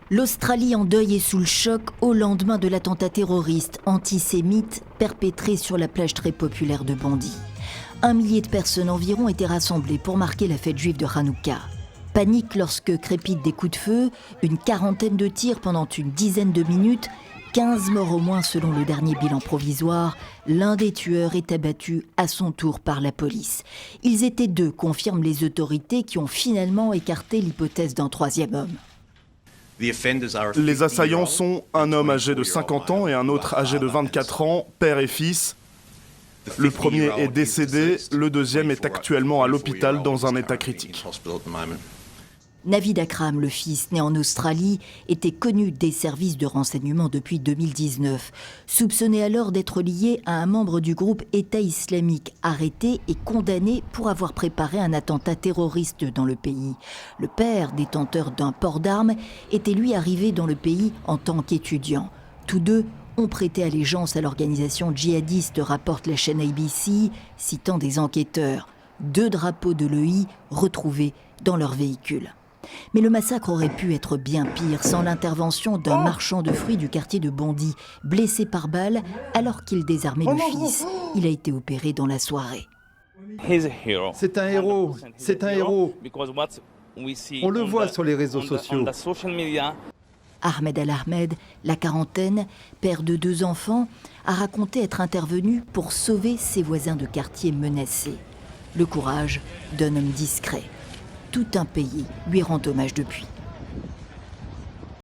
L'Australie en deuil et sous le choc au lendemain de l'attentat terroriste antisémite perpétré sur la plage très populaire de Bondy. 1 millier de personnes environ étaient rassemblées pour marquer la fête juive de Hanouka. Panique lorsque crépitent des coups de feu, une quarantaine de tirs pendant une dizaine de minutes, 15 morts au moins selon le dernier bilan provisoire. L'un des tueurs est abattu à son tour par la police. Ils étaient 2, confirment les autorités, qui ont finalement écarté l'hypothèse d'un 3e homme. Les assaillants sont un homme âgé de 50 ans et un autre âgé de 24 ans, père et fils. Le premier est décédé, le deuxième est actuellement à l'hôpital dans un état critique. Navid Akram, le fils, né en Australie, était connu des services de renseignement depuis 2019. Soupçonné alors d'être lié à un membre du groupe État islamique, arrêté et condamné pour avoir préparé un attentat terroriste dans le pays. Le père, détenteur d'un port d'armes, était lui arrivé dans le pays en tant qu'étudiant. Tous 2 ont prêté allégeance à l'organisation djihadiste, rapporte la chaîne ABC, citant des enquêteurs. 2 drapeaux de l'EI retrouvés dans leur véhicule. Mais le massacre aurait pu être bien pire sans l'intervention d'un marchand de fruits du quartier de Bondy, blessé par balle alors qu'il désarmait le fils. Il a été opéré dans la soirée. C'est un héros, c'est un héros. On le voit sur les réseaux sociaux. Ahmed Al-Ahmed, la quarantaine, père de 2 enfants, a raconté être intervenu pour sauver ses voisins de quartier menacés. Le courage d'un homme discret. Tout un pays lui rend hommage depuis.